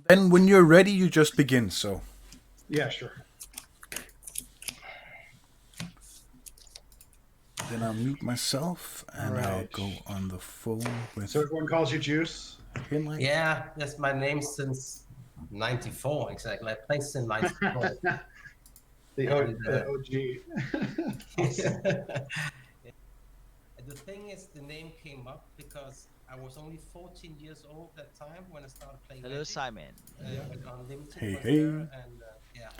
Then when you're ready, you just begin. So Yeah, sure. then I'll mute myself and I'll Alright. go on the phone with So everyone calls you Juice? Henrik. Yeah, that's my name since '94 exactly. I played since '94. The And, OG. And the thing is, the name came up because I was only 14 years old that time when I started playing Hello, Magic. Simon. When Unlimited Hey, was hey. there, and yeah.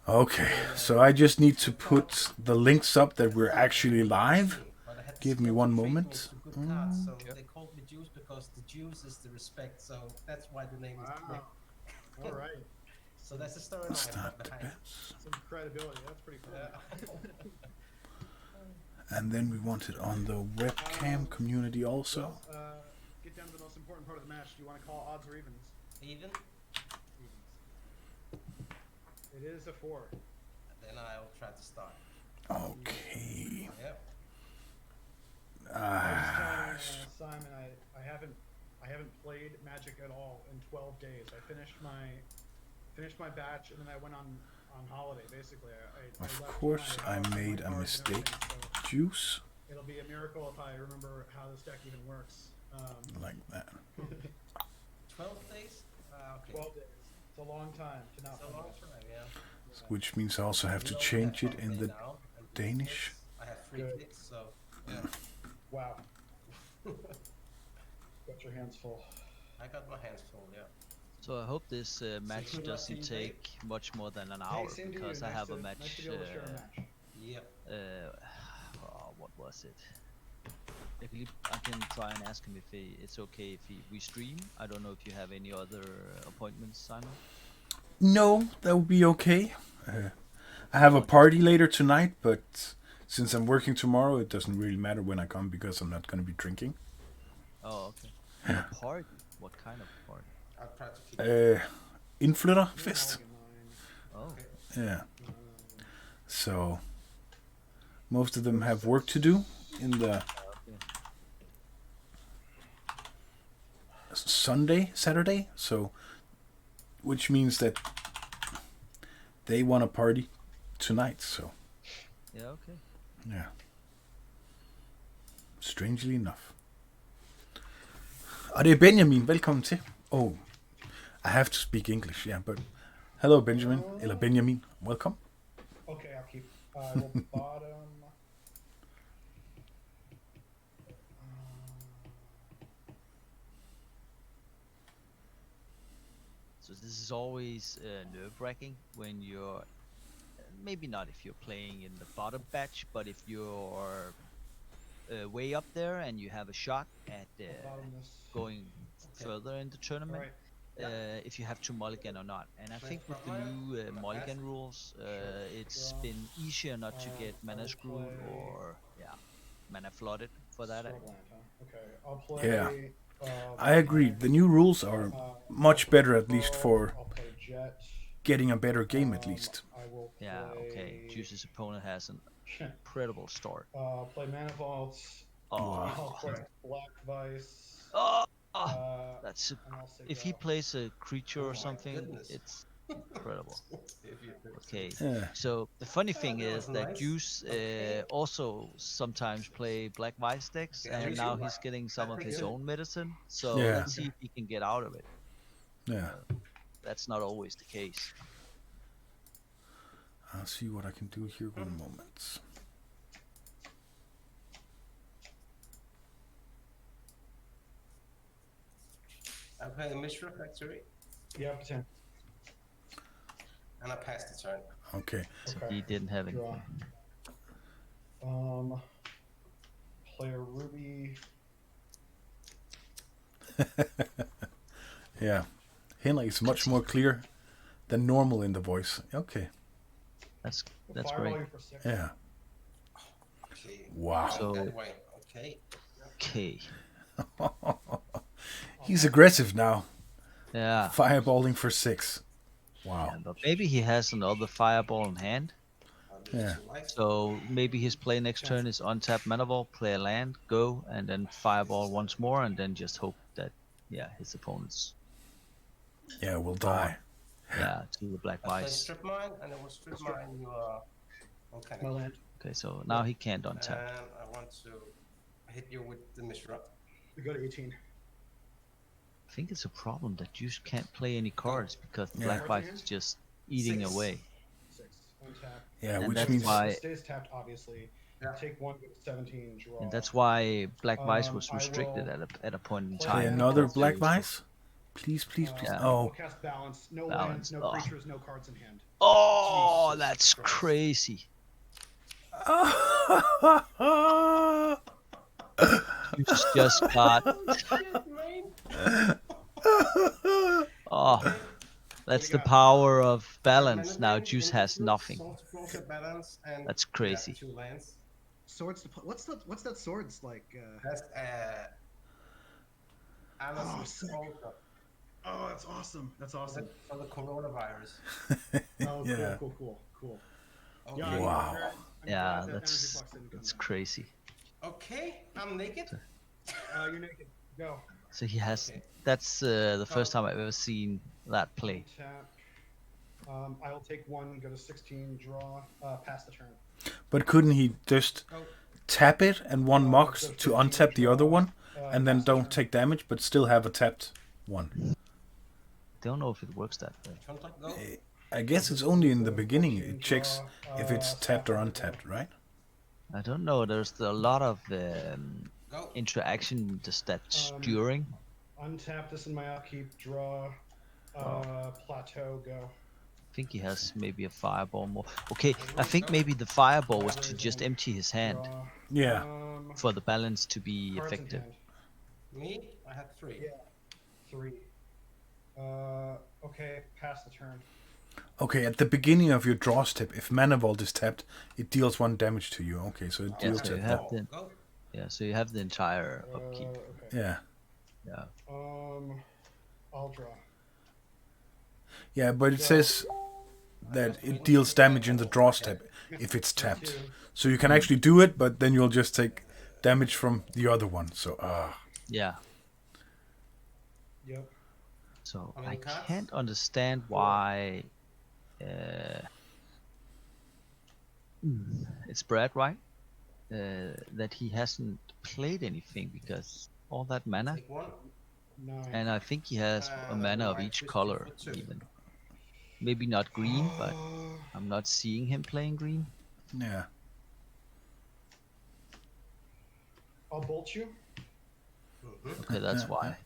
Okay, so I just need to put the links up that we're actually live. But I had Give me skill one to trade me moment. to good cards, so they called me Juice because the juice is the respect. So that's why the name is. Wow. All right. So that's the storyline Start the behind. bets. Some credibility. That's pretty cool. And then we want it on the webcam community also. Get down to the most important part of the match. Do you want to call odds or evens? Even? Evens. It is a 4. Then I'll try to start. Okay. Yep. Simon, I haven't played Magic at all in 12 days. I finished my batch and then I went on holiday. Basically, I Of left course, my I house, my made a cards and mistake. everything, so Juice it'll be a miracle if I remember how this deck even works. like that. 12 days? Okay. 12 days. It's a long time to not It's a play long Magic. time, yeah. Which means I also have to You know, change I it in play the now, and Danish. I have 3 Good. clicks, so yeah. Wow. Got your hands full. I got my hands full, yeah. So I hope this match good luck to doesn't you, take much more than an hour Hey, same to you. because I Nice have a to- match. Nice to be able to share a match. Yep. What was it? I can try and ask him if it's okay if we stream. I don't know if you have any other appointments, Simon. No, that would be okay. I have a party later tonight, but since I'm working tomorrow, it doesn't really matter when I come because I'm not going to be drinking. Oh, okay. A party? What kind of party? I'll try to keep Indflytter fest. Oh, Yeah. So most of them have work to do in the Saturday, so which means that they want to party tonight. So yeah, okay. yeah. Strangely enough. Og det er Benjamin. Velkommen til. Oh, I have to speak English, yeah, but hello Benjamin, eller Benjamin. Welcome. Okay, I'll keep. I will bottom. So this is always nerve-wracking when you're maybe not if you're playing in the bottom batch, but if you're way up there and you have a shot at Bottom this. going further in the tournament, Right. if you have to mulligan or not. And I think with the new mulligan rules, it's been easier not to get mana screwed or mana flooded for that. Scrubland, huh? Okay, I'll play. Yeah. I agree. The new rules are much better, at least for I'll play Jet. getting a better game, at least. I will play. Yeah, okay. Juice's opponent has an incredible start. Play Mana Vaults. Oh, I'll play Black Vice. that's and I'll say if he go. plays a creature or something, goodness. it's incredible. Okay, Yeah. so the funny thing that is was that nice. Juice also sometimes play Black Vice decks, Yeah, and me now too. he's getting some of Pretty his good. own medicine. So Yeah. let's see if he can get out of it. Yeah. That's not always the case. I'll see what I can do here. One moment. I play the Mishra Factory, Yep, 10. and I passed the turn. Okay. So Okay. he didn't have any. Draw. Play a Ruby. Yeah. Henrik is much more clear than normal in the voice. Okay. That's Fireball great. you for 6. Yeah. Okay. Wow. So That way. Okay. okay, He's aggressive now. yeah. Fireballing for 6. Wow. Yeah, but maybe he has another fireball in hand. Yeah. So maybe his play next turn is untap mana vault, play a land, go, and then fireball once more, and then just hope that his opponents Yeah, we'll die. Yeah, to the black I play vice. strip mine, and it will strip mine your volcanic. My land. Okay, so now he can't untap. And I want to hit you with the Mishra. We go to 18. I think it's a problem that you can't play any cards because the Yeah. black vice is just eating 6. away. 6. Untap. Yeah, And which that's means why- It stays tapped, obviously. Yeah. Take 1, go to 17, draw. And that's why black vice was I restricted will at a point in play time. okay, Yeah, another because black it was- vice. Please, please, please. Yeah. We'll Oh, cast balance. No Balance, lands, no oh. creatures, no cards in hand. Oh, Jesus that's Christ. crazy. You just got. Oh, that's the power of balance. Now Juice has nothing. That's crazy. 2 lands. Swords. What's that swords like? That's Alice's sick. Polka Oh, that's awesome. That's awesome. for the coronavirus. Oh, Yeah. cool. Okay. Yeah, Wow. I'm Yeah, glad that energy that's flux didn't come down. crazy. Okay, I'm naked. You're naked. Go. So he has. Okay. That's the first time I've ever seen that play. Tap. I will take 1, go to 16, draw, pass the turn. but couldn't he just Go. tap it and one mox go to 15, untap the other draw, one, and then pass the don't turn. take damage, but still have a tapped one? Don't know if it works that way. Contact, go. I guess it's only in the beginning it checks if it's tapped or untapped, right? I don't know. There's a lot of Go. interaction just that's Um, during. Untap this in my upkeep, draw, plateau, go. I think he has maybe a fireball more. Okay, I think maybe the fireball was to just empty his hand Draw. Yeah. for the balance to be Cards in effective. hand. Me, I had 3. Yeah. 3. Okay, pass the turn. Okay, at the beginning of your draw step, if Mana Vault is tapped, it deals 1 damage to you. Okay, so it Yeah, deals so you it. have the Go. so you have the entire upkeep. Okay. Yeah. Yeah. I'll draw. Yeah, but it says that it deals damage in the draw step if it's tapped. So you can actually do it, but then you'll just take damage from the other one. So, Yeah. Yep. So How many I cards? can't understand why it's Brad, right? That he hasn't played anything because all that mana, Take 1. 9. and I think he has a mana of each color even. Maybe not green, but I'm not seeing him playing green. yeah. I'll bolt you. Okay, that's why.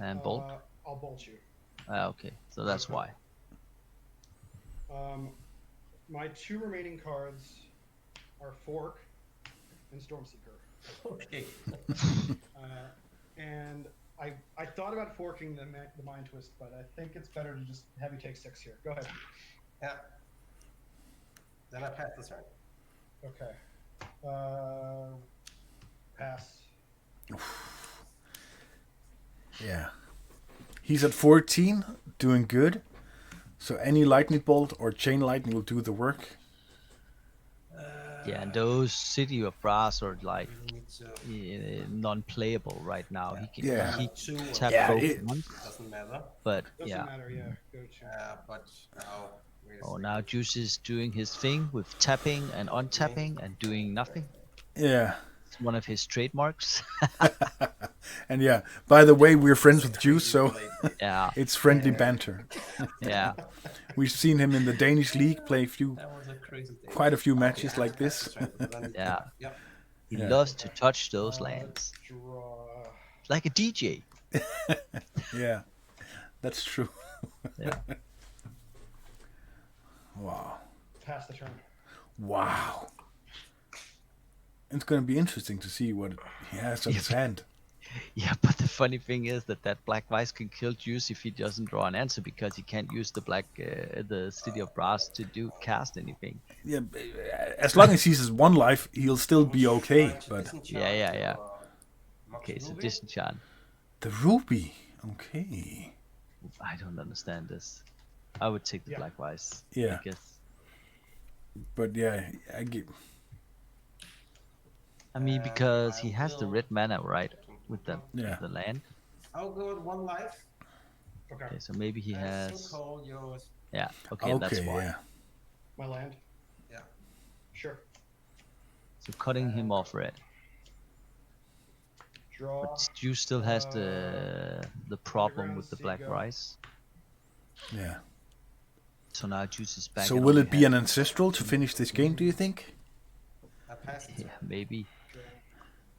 And bolt. I'll bolt you. Okay, so that's why. My 2 remaining cards are Fork and Stormseeker. Okay. And I thought about forking the Mind Twist, but I think it's better to just have you take 6 here. Go ahead. Yeah. Then I pass the turn. Okay. Pass. Yeah. He's at 14, doing good. So any lightning bolt or chain lightning will do the work. Yeah, and those City of Brass are like We need to non-playable right now. He can Yeah. he 2. tap Yeah, both it- once, Doesn't matter. but Doesn't yeah. matter, yeah. Go to. But now. Wait a Oh, second. now Juice is doing his thing with tapping and untapping and doing nothing. Yeah. It's one of his trademarks. And yeah, by the way, we're friends with Juice, so Yeah, it's friendly banter. yeah. We've seen him in the Danish league play That was a crazy day. quite a few matches like this. Yeah. Yep. He Yeah. loves to touch those lands. Draw. Like a DJ. Yeah, that's true. Yeah. Wow. Pass the turn. Wow. It's going to be interesting to see what he has on his hand. Yeah, but the funny thing is that Black Vice can kill Juice if he doesn't draw an answer because he can't use the City of Brass to cast anything. Yeah, as long as he has 1 life, he'll still be okay. But Yeah. Okay, so disenchant. the ruby, okay. I don't understand this. I would take the Yeah. Black Vice. Yeah. I guess. But yeah, I get. I mean, because he has the red mana, right? With Yeah. the land. I'll go with 1 life. Okay. Okay, so maybe he has. Sinkhole, yours. Yeah. Okay, that's Okay, why. yeah. My land. Yeah. Sure. So cutting him off red. Draw. But Stu still has the problem with the black Seagull. rice. Yeah. So now Juice is back. So and will only it be has- an ancestral to finish this game, do you think? I passed it. Yeah, maybe. Draw.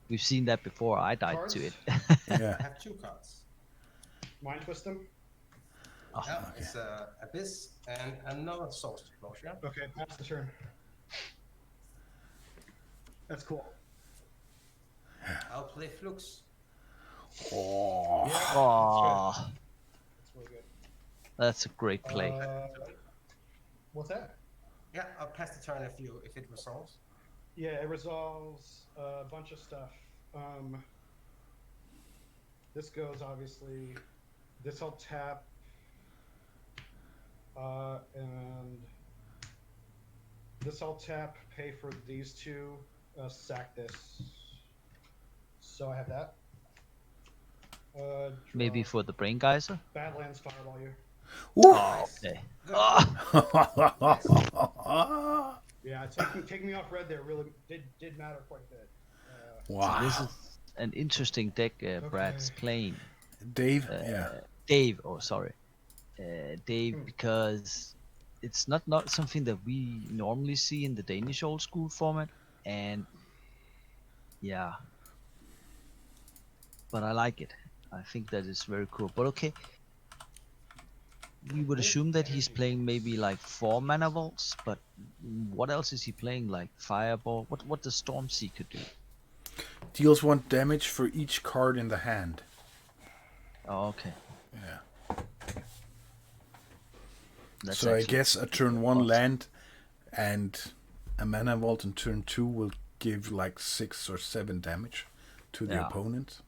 We've seen that before. I died Cards? to it. Yeah. I have 2 cards. Mind twist them. Oh, Yeah, okay. it's Abyss and another Source Explosion. Okay, pass the turn. That's cool. I'll play Flux. Oh. Yeah. oh, That's really good. that's a great play. What's that? Yeah, I'll pass the turn if it resolves. Yeah, it resolves a bunch of stuff. This goes obviously. This I'll tap. And this I'll tap. Pay for these 2. Sack this. So I have that. Draw. Maybe for the brain geyser. Badlands Fireball you. Ooh. Oh, okay. Good. Oh, Yeah, taking me off red there really did matter quite a bit. Wow. this is an interesting deck Brad's Okay. playing. Dave, yeah. Dave, oh sorry, Dave, because it's not something that we normally see in the Danish old school format, and yeah, but I like it. I think that is very cool. But okay, we would assume that he's playing maybe like 4 mana vaults, but what else is he playing? Like Fireball? What does Stormseeker do? Deals 1 damage for each card in the hand. Oh, okay. Yeah. That's So I actually guess a turn 1 awesome. land and a mana vault in turn 2 will give like 6 or 7 damage to the Yeah. opponent.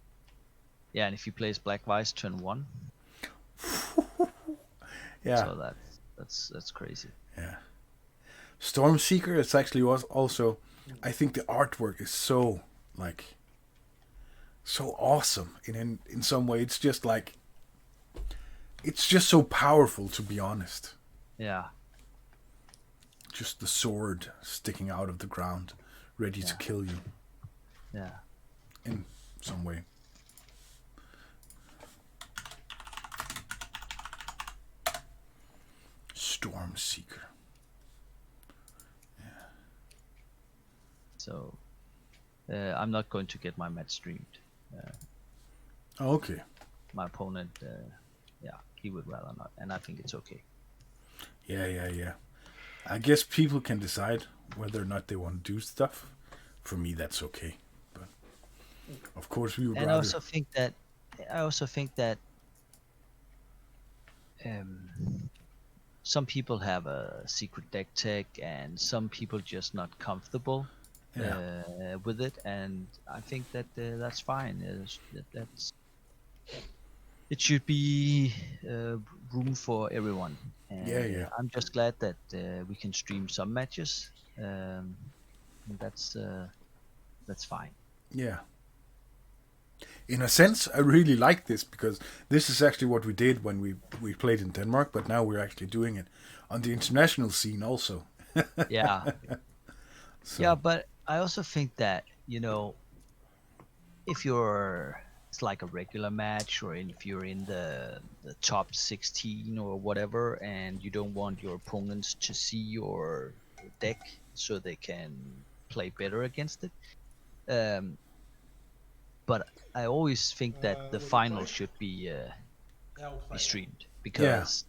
Yeah, and if he plays Black Vice turn 1, Yeah. so that's crazy. Yeah. Stormseeker, it's actually was also, I think the artwork is so awesome in some way. It's just like, it's just so powerful, to be honest. Yeah. Just the sword sticking out of the ground, ready to Yeah. kill you Yeah. in some way. Stormseeker. So I'm not going to get my match streamed. Okay. My opponent, yeah, he would rather not, and I think it's okay. Yeah. I guess people can decide whether or not they want to do stuff. For me, that's okay. But of course, we would And rather. I also think that some people have a secret deck tech, and some people just not comfortable with it, and I think that that's fine. It should be room for everyone. And, Yeah. I'm just glad that we can stream some matches. And that's fine. Yeah. In a sense, I really like this because this is actually what we did when we played in Denmark, but now we're actually doing it on the international scene also. Yeah. So, Yeah, but I also think that, if it's like a regular match, or if you're in the top 16 or whatever, and you don't want your opponents to see your deck so they can play better against it. But I always think that the final should be Yeah, I'll play. streamed, because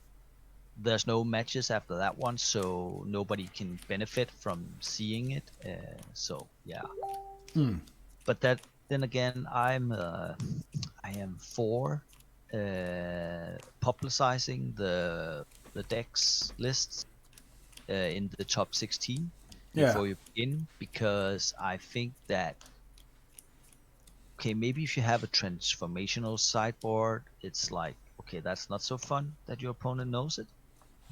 there's no matches after that one, so nobody can benefit from seeing it. So yeah. But then again, I am for publicizing the decks lists in the top 16 before you begin, because I think that, okay, maybe if you have a transformational sideboard, it's like, okay, that's not so fun that your opponent knows it.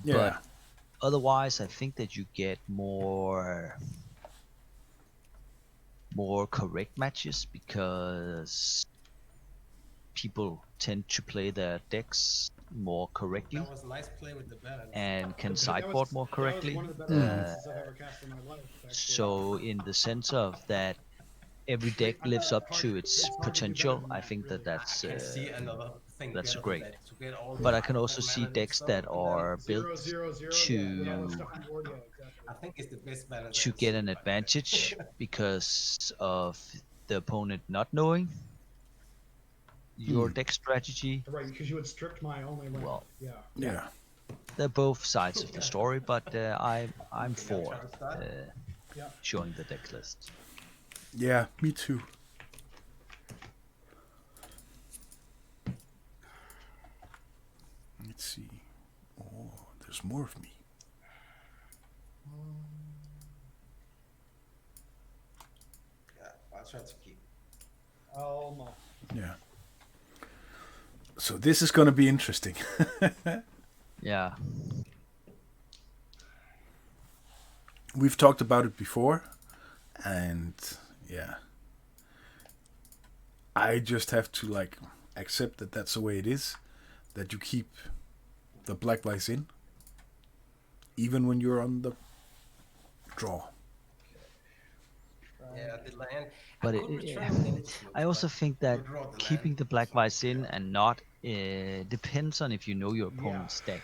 yeah. But otherwise, I think that you get more correct matches, because people tend to play their decks more correctly That was a nice play with the balance. and can That sideboard more was correctly. one of the better balances I've ever cast in my life. Actually. So in the sense of that every deck lives up to its It's hard to do better potential, than I that, think really. I can see another thing that's better than great. that. To get all But the I can also mana see decks next that turn, and then are built 0-0-0, yeah, with all that to stuff on board, yeah, exactly. I think it's the best balance to I've get seen, an by the way. advantage because of the opponent not knowing your deck strategy. Right, because you would strict my only land. Well, Yeah. Yeah. they're both sides of the story, but I'm Okay, for try to start. Yeah. showing the deck list. Yeah, me too. Let's see. Oh, there's more of me. Yeah, I'll try to keep. Almost. Yeah. So this is going to be interesting. Yeah, We've talked about it before, and yeah, I just have to like accept that that's the way it is. That you keep the black lights in, even when you're on the draw. Yeah, the land. but I could return with energy moves, I also but think I that would draw the keeping land. the black vice in and not depends on if you know your opponent's deck.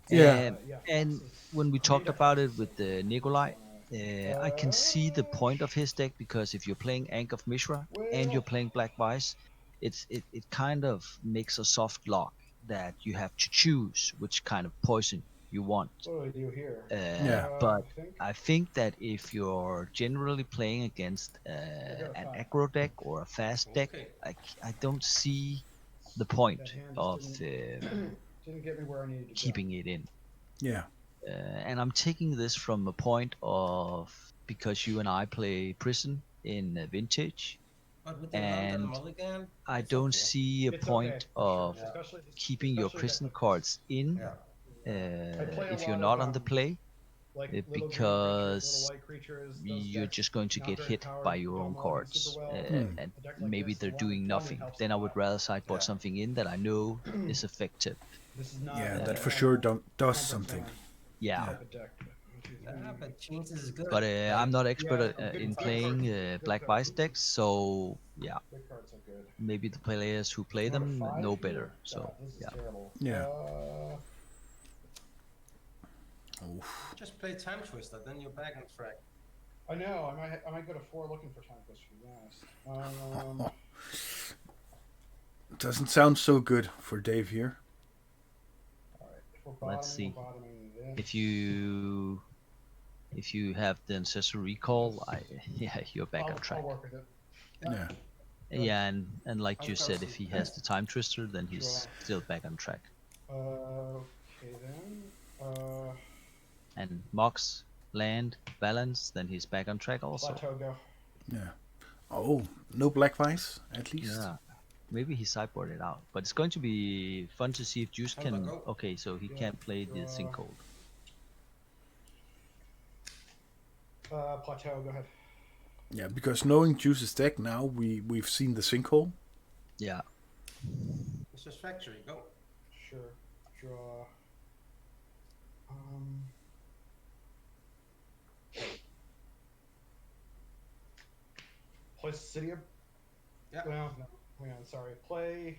Yeah. And when we talked about it with the Nikolai, I can see the point of his deck because if you're playing Ankh of Mishra and you're playing Black Vice, it kind of makes a soft lock that you have to choose which kind of poison you want. What do I do here? Yeah. But I think I think that if you're generally playing against an aggro deck or a fast deck, Okay. I don't see the point that hand of just didn't get me where I needed to keeping it in. Yeah. And I'm taking this from a point of because you and I play Prison in Vintage, But with the London and Mulligan, I it's don't okay. see a It's point okay, for sure. of Especially keeping your especially prison that- cards in Yeah. I play a if you're lot not of, on the play like little green creatures, because little white creatures. Those you're decks, just going to not get very hit powered, by your don't own log in super cards, well. and A deck like maybe this, they're the doing London nothing. helps Then a I would lot. rather sideboard Yeah. something in that I know is effective. This is not. Yeah, a that for normal sure does comfort something. zone Yeah. type of deck. One, two, Yeah, three. but chances is good. But I'm not expert Yeah, good- in good playing cards. Good Black cards. Vice decks, so yeah, Good cards are good. maybe the players who play You want a them 5 know here? better. So God, this is yeah. terrible. Yeah. Uh, Just play Time Twister, then you're back on track. I know. I might go to 4 looking for time twister, to be honest. Doesn't sound so good for Dave here. All right. If we're bottoming, Let's see. we're bottoming this. If you have the ancestral recall, yeah, you're back on track. I'll work with it. Yeah. Yeah, and like you I'll said, see. if he has the time twister, then he's Sure. still back on track. Okay then. And Mox, land, balance, then he's back on track also. Plateau go. Yeah. Oh, no black vice at least. Yeah. Maybe he sideboarded out, but it's going to be fun to see if Juice How about can. go? Okay, so he Yeah, can't play the draw. sinkhole. Plateau, go ahead. Yeah, because knowing Juice's deck now, we've seen the sinkhole. Yeah. Mr. Factory, go. Sure. Draw. Play City of. Yeah. Well, no. Hang on, sorry. Play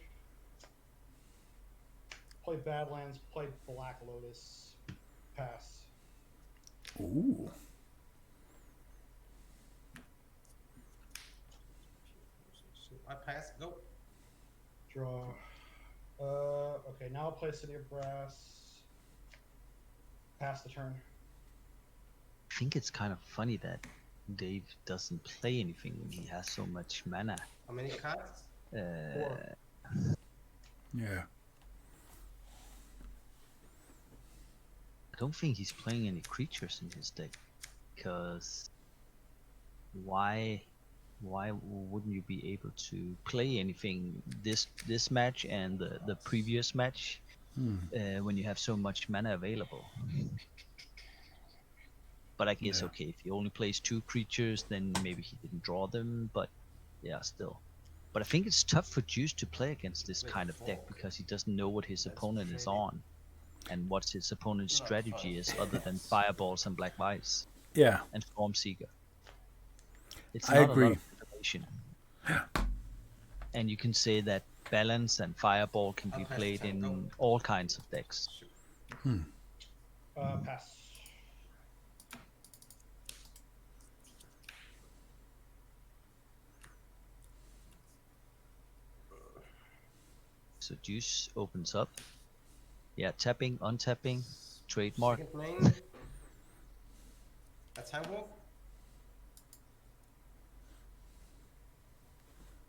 Badlands. Play Black Lotus. Pass. Ooh. I pass, go. Draw. Okay, now I'll play City of Brass. Pass the turn. I think it's kind of funny that Dave doesn't play anything when he has so much mana. How many cards? Four. Yeah. I don't think he's playing any creatures in his deck, because why wouldn't you be able to play anything this match and the previous match when you have so much mana available? But I guess Yeah. okay, if he only plays 2 creatures, then maybe he didn't draw them. But yeah, still. But I think it's tough for Juice to play against this kind of deck because he doesn't know what his opponent is on and what his opponent's strategy is other than fireballs and black ice Yeah, and Stormseeker. It's I not a lot agree. of information. And you can say that balance and fireball can be played in all kinds of decks. Pass. So Juice opens up. Yeah, tapping, untapping, trademark. Second lane. A time walk.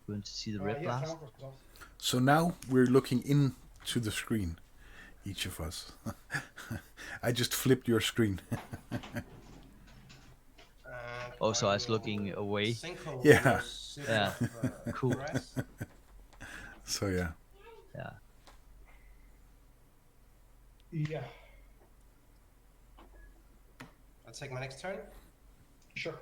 Going to see the red Yeah, blast. time for resolve. So now we're looking into the screen, each of us. I just flipped your screen. And Oh, so I was will looking away. Sinkhole Yeah. your city Yeah. of, Cool. grass. So yeah. Yeah. Yeah. I'll take my next turn. Sure.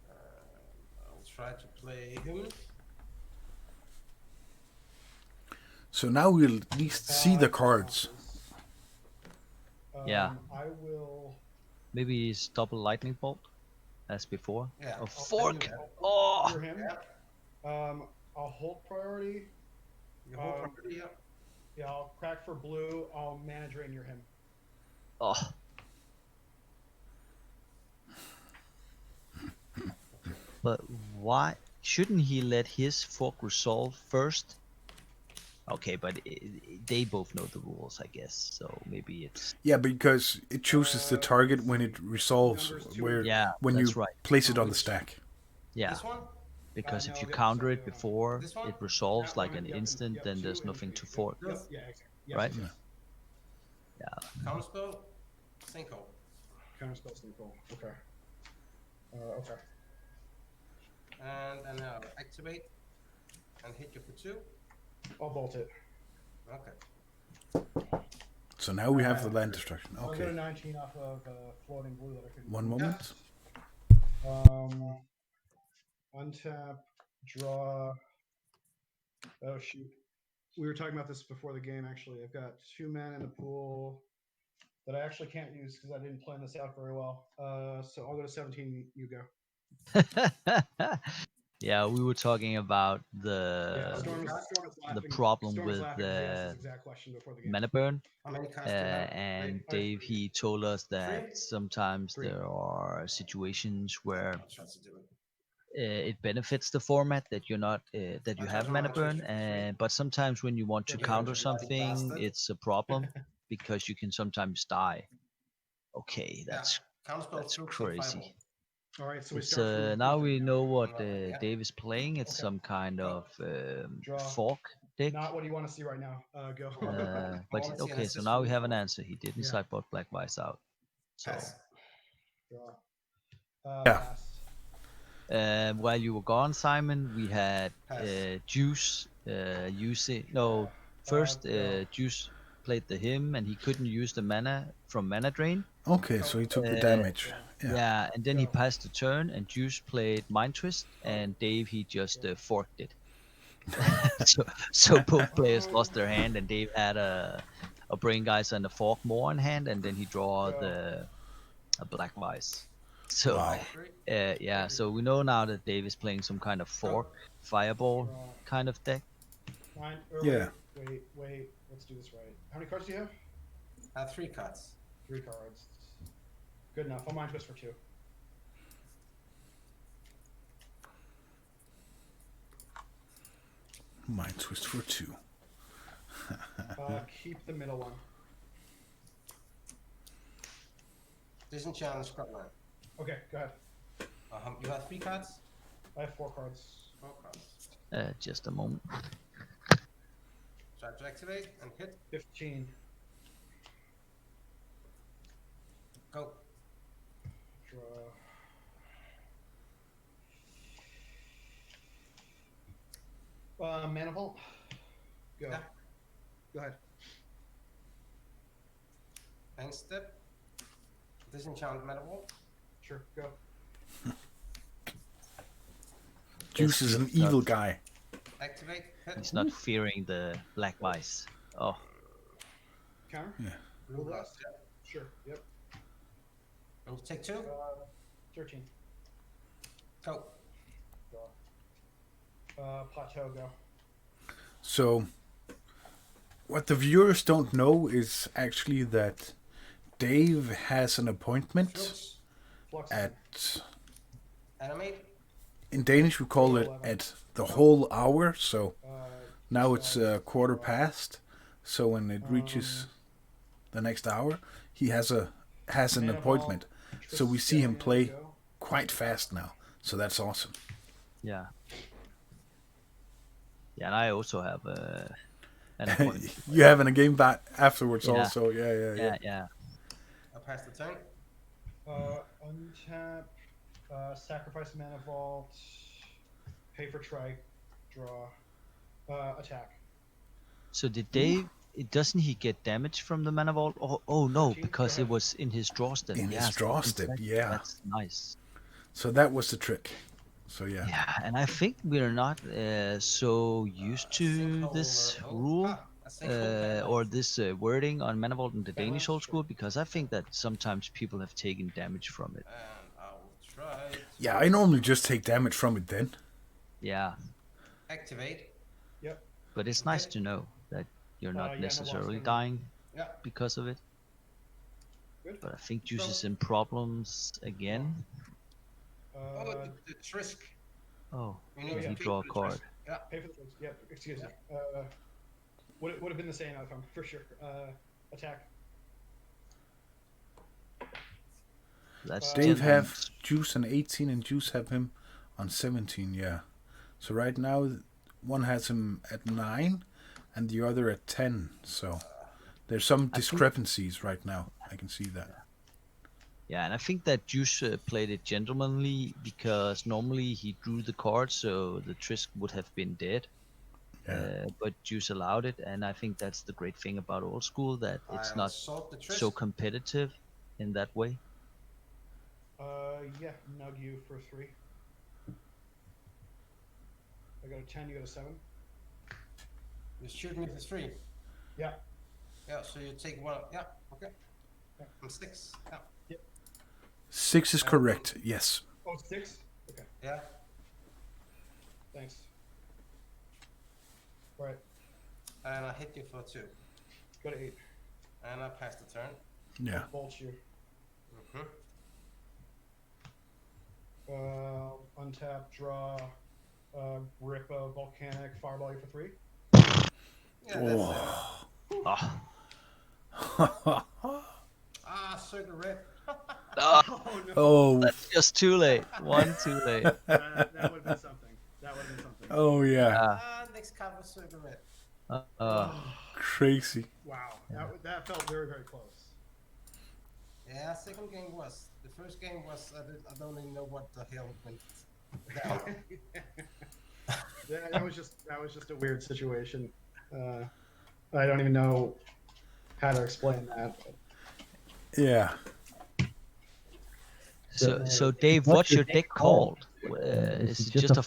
I'll try to play him. So now we'll at least see the cards. Yeah. I will. Maybe it's double lightning bolt as before. Yeah. A fork. Yeah. Oh. Clear him. I'll hold priority. You hold property, yeah. Yeah, I'll crack for blue. I'll mana drain your him. Oh. But why shouldn't he let his fork resolve first? Okay, but they both know the rules, I guess. So maybe it's Yeah, because it chooses the target when it resolves, where Yeah, when you that's right. place it on the stack. Yeah, This one? because if no, you the- counter sorry, it the other one. before This one? it resolves like an Yep, instant, yep, then 2 there's and nothing 3. to fork, Yep, yeah, exactly. Yes, right? yes. Counterspell. Sinkhole. Counterspell sinkhole. Okay. Okay. And now activate and hit you for 2. I'll bolt it. Okay. So now we have the land destruction. I'll go to Okay. 19 off of floating blue that I couldn't. One moment. Untap, draw. Oh shoot. We were talking about this before the game. Actually, I've got 2 men in the pool that I actually can't use because I didn't plan this out very well. So I'll go to 17. You go. Yeah, we were talking about Yeah, Storm is the laughing. problem Storm is with laughing 'cause he asked the this exact question before the game. mana burn. How many cards do you have? And Three? Dave, he told us that sometimes Three. there are situations where I'll try to do it. it benefits the format that you're not that you I'll have try to mana run burn, just for free. but sometimes when you want to Yeah, counter you bloody something, bastard. it's a problem because you can sometimes die. Okay, that's Counterspell, fruits, and crazy. fireball. All right, so we It's start from now we know what Yeah. Dave is playing. It's Okay. some kind of Draw. fork deck. Not what you want to see right now. Go. But wanna see an okay, so assist now from we you have an first. answer. He didn't Yeah. sideboard Black Vice out. So Pass. Draw. Yeah. Pass. while you were gone, Simon, we had Pass. Juice using no first Go. Juice played the him and he couldn't use the mana from mana drain. Okay, so he took the damage. Yeah. Yeah, and then he Go. passed the turn and Juice played Mind Twist and Dave he just forked it. so both players lost their hand and Dave had a brain geyser and a fork more in hand and then he draw a black vice. So Wow. yeah, so we know now that Dave is playing some kind of fork fireball Draw. kind of deck. Fine. Yeah. Wait. Let's do this right. How many cards do you have? 3 cards. 3 cards. Good enough. I'll mind twist for 2. Mind twist for 2. Keep the middle one. Disenchant Scotland. Okay, go ahead. You have 3 cards? I have 4 cards. 4 cards. Just a moment. Try to activate and hit. 15. Go. Draw. Manifold. Go. Yeah. Go ahead. Pain step. Disenchant Manifold. Sure, go. Juice is an He's not- evil guy. Activate. Hit. He's not fearing the black mice. Oh, Counter? Yeah. Blue blast. Yeah. Sure, yep. And you take 2. 13. Go. Plateau, go. So, what the viewers don't know is actually that Dave has an appointment Flux. Flux. at, Animate. in Danish we call it at the whole hour, so now it's quarter past. So when it reaches the next hour, he has an appointment. So we see him play quite fast now. So that's awesome. yeah. Yeah, and I also have an appointment. You having a game back afterwards Yeah. also. Yeah. Yeah. I'll pass the turn. Untap. Sacrifice mana vault. Pay for trike. Draw. Attack. So did Dave? Doesn't he get damage from the mana vault? Oh no, 13, because go it ahead. was in his draw step. In his Yeah, draw so step, that- yeah. That's nice. So that was the trick. So yeah. Yeah, and I think we're not so used to Sinkhole, this oh, rule a sinkhole or this wording on mana vault in the Danish old Sure. school, because I think that sometimes people have taken damage from it. And I'll try to Yeah, I normally just take damage from it then. Yeah, activate. Yep. but it's nice to know that you're yeah, not no necessarily loss, dying Yeah. because of it. Good. But I think Juice is in problems again. Oh, the Trisk. Oh, You did need he to draw a pay for the card? Trisk. Yeah. Pay for the tricks. Yep. Excuse me. Would have been the same outcome for sure. Attack. That's Dave gentlemen. have Juice on 18 and Juice have him on 17, yeah. So right now one has him at 9 and the other at 10. So there's some discrepancies right now. I can see that. Yeah, and I think that Juice played it gentlemanly because normally he drew the card, so the Trisk would have been dead. Yeah. But Juice allowed it, and I think that's the great thing about old school, that it's I'll not assault the Trisk. so competitive in that way. Yeah. Nug you for 3. I got a 10. You got a 7. You shoot me for 3. Yeah. Yeah, so you take 1. Yeah, okay. I'm 6. Yeah. 6 is correct, yes. Oh, 6. Okay. Yeah. Thanks. All right. And I hit you for 2. Go to 8. And I pass the turn. Yeah. Bolt you. Mm-hmm. Untap. Draw. Rip a volcanic fireball you for 3. Yeah, that's it. Circle rip. Oh no. Oh, That's just too late. One too late. That would have been something. That would have been something. oh yeah. Next cover circle rip. Crazy. Wow. That felt very, very close. Yeah, second game was. The first game was. I don't even know what the hell went down. Yeah, that was just a weird situation. I don't even know how to explain that. Yeah. So Dave, what's your deck called? Is it just a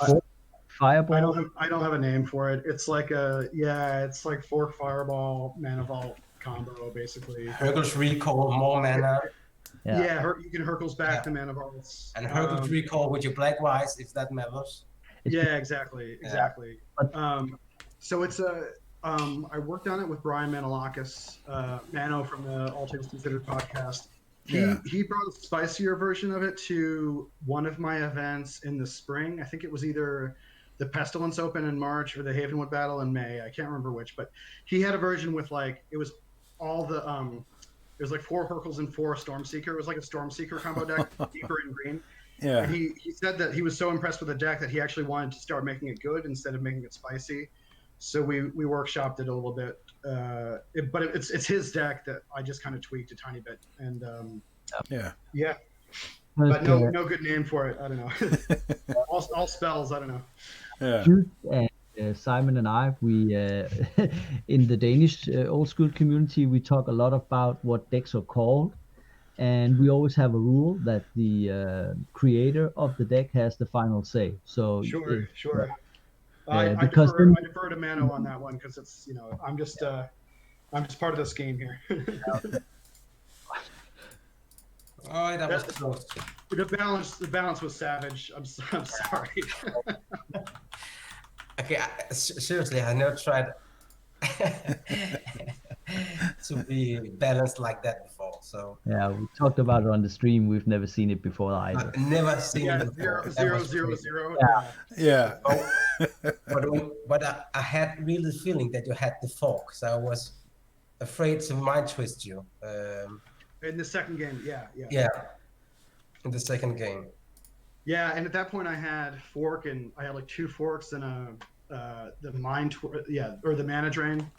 fireball? I don't have a name for it. It's like it's like Fork Fireball Mana Vault combo basically. Hercules recall, more mana, Yeah, you can Hercules back the Mana Vaults. and Hercules recall with your black wise if that matters. Yeah, exactly. So it's I worked on it with Brian Manolakos, Mano from the All Things Considered podcast. He brought a spicier version of it to one of my events in the spring. I think it was either the Pestilence Open in March or the Havenwood Battle in May. I can't remember which, but he had a version with it was all the it was like 4 Hercules and 4 Stormseeker. It was like a Stormseeker combo deck, deeper in green. Yeah. And he said that he was so impressed with the deck that he actually wanted to start making it good instead of making it spicy. So we workshopped it a little bit, but it's his deck that I just kind of tweaked a tiny bit, and yeah, but no good name for it. I don't know. all spells. I don't know. Yeah. Juice and Simon and I, we in the Danish old school community, we talk a lot about what decks are called, and we always have a rule that the creator of the deck has the final say. So Sure, sure. because I defer to Mano on that one because it's I'm just part of this game here. Oh, that was close. The balance was savage. I'm sorry. Okay, seriously, I never tried to be balanced like that before. So yeah, we talked about it on the stream. We've never seen it before either. I've never seen Yeah, it before. zero, That was zero, crazy. zero. Yeah. But I had really the feeling that you had the fork, so I was afraid to mind twist you. In the second game, yeah. In the second game. Yeah, and at that point I had fork, and I had like 2 forks and the the mana drain.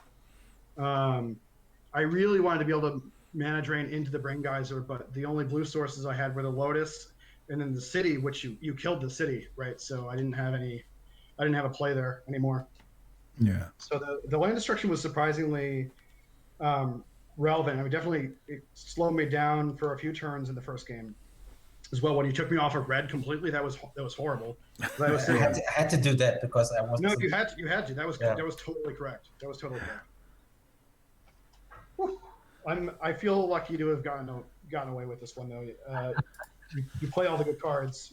I really wanted to be able to mana drain into the brain geyser, but the only blue sources I had were the Lotus and then the city, which you killed the city, right? So I didn't have a play there anymore. Yeah. So the land destruction was surprisingly relevant. I mean, definitely it slowed me down for a few turns in the first game as well. When you took me off of red completely, that was horrible. I had to do that because I was. No, you had to. That was totally correct. That was totally correct. Whew. I feel lucky to have gotten away with this one though. You play all the good cards.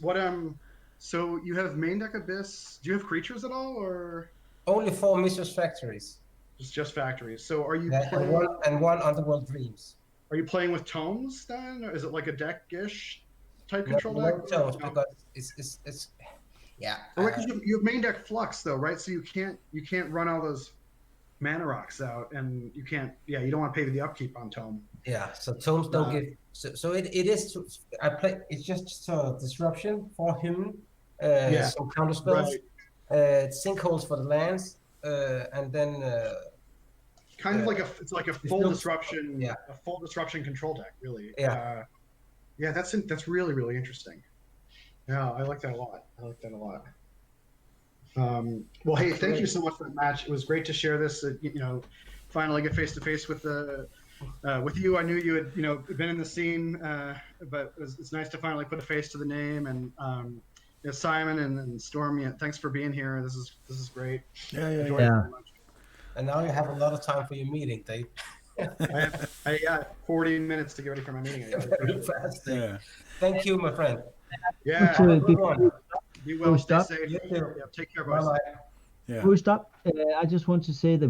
So you have main deck Abyss. Do you have creatures at all, or Only 4 Mistress Factories. just factories? So are you And one Underworld Dreams. Are you playing with tomes then, or is it like a deck-ish type control No deck? tones, because it's yeah. Because you have main deck Flux though, right? So you can't run all those mana rocks out, and you don't want to pay the upkeep on tome. Yeah, so tomes don't give. So it is. I play. It's just disruption for him. Some counter spells. Right. Sinkholes for the lands, and then. Kind of like a full disruption. Yeah. A full disruption control deck, really. Yeah. That's really, really interesting. Yeah, I like that a lot. Well, hey, thank you so much for the match. It was great to share this. Finally get face to face with you. I knew you had been in the scene, but it's nice to finally put a face to the name. And Simon and Storm, thanks for being here. This is great. Yeah. Enjoyed it very much. And now you have a lot of time for your meeting, Dave. I got 40 minutes to get ready for my meeting. Very fast. Yeah. Thank you, my friend. Yeah. So, Good one. Be well. Stay stop. safe. You too. Yeah, take care, boys. Bye-bye. Yeah. Before we stop, I just want to say that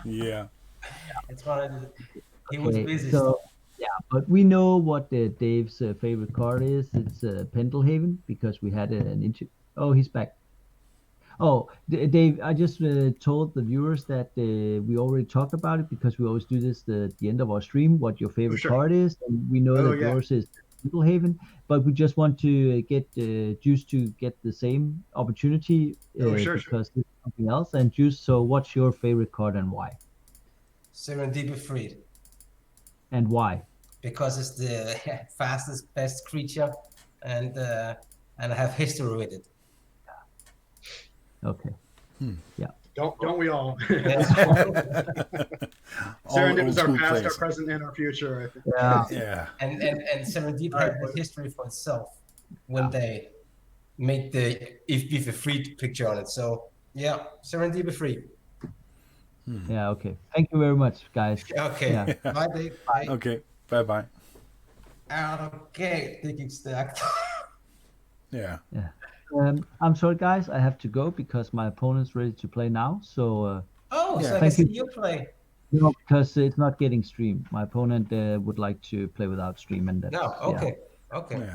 Yeah. It's fine. He was okay, busy. so yeah, but we know what Dave's favorite card is. It's Pendelhaven because we had an interview. Oh, he's back. Oh, Dave, I just told the viewers that we already talked about it because we always do this at the end of our stream, what your favorite Sure. card is. And we know that yours is Pendelhaven, but we just want to get Juice to get the same opportunity because it's something else. And Juice, so what's your favorite card and why? Serendipity Freed. And why? Because it's the fastest, best creature, and I have history with it. Okay. Yeah. Don't we all? All Serendip is old our school past, plays. our present, and our future. I think. Yeah. Yeah. And Serendip had a history for itself when they made the if a free picture on it. So yeah, Serendip Free. Yeah. Okay. Thank you very much, guys. Okay. Yeah. Bye, Dave. Bye. Okay. Bye. Okay, thinking stacked. Yeah. Yeah. I'm sorry, guys. I have to go because my opponent's ready to play now. So. So I can Thank see you. you play. No, because it's not getting streamed. My opponent would like to play without stream, and that's, No, okay. Okay.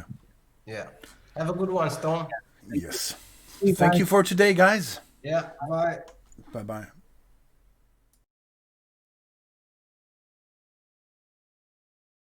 Yeah. Have a good one, Storm. Yes. You Thank guys. you for today, guys. Yeah, bye. Bye.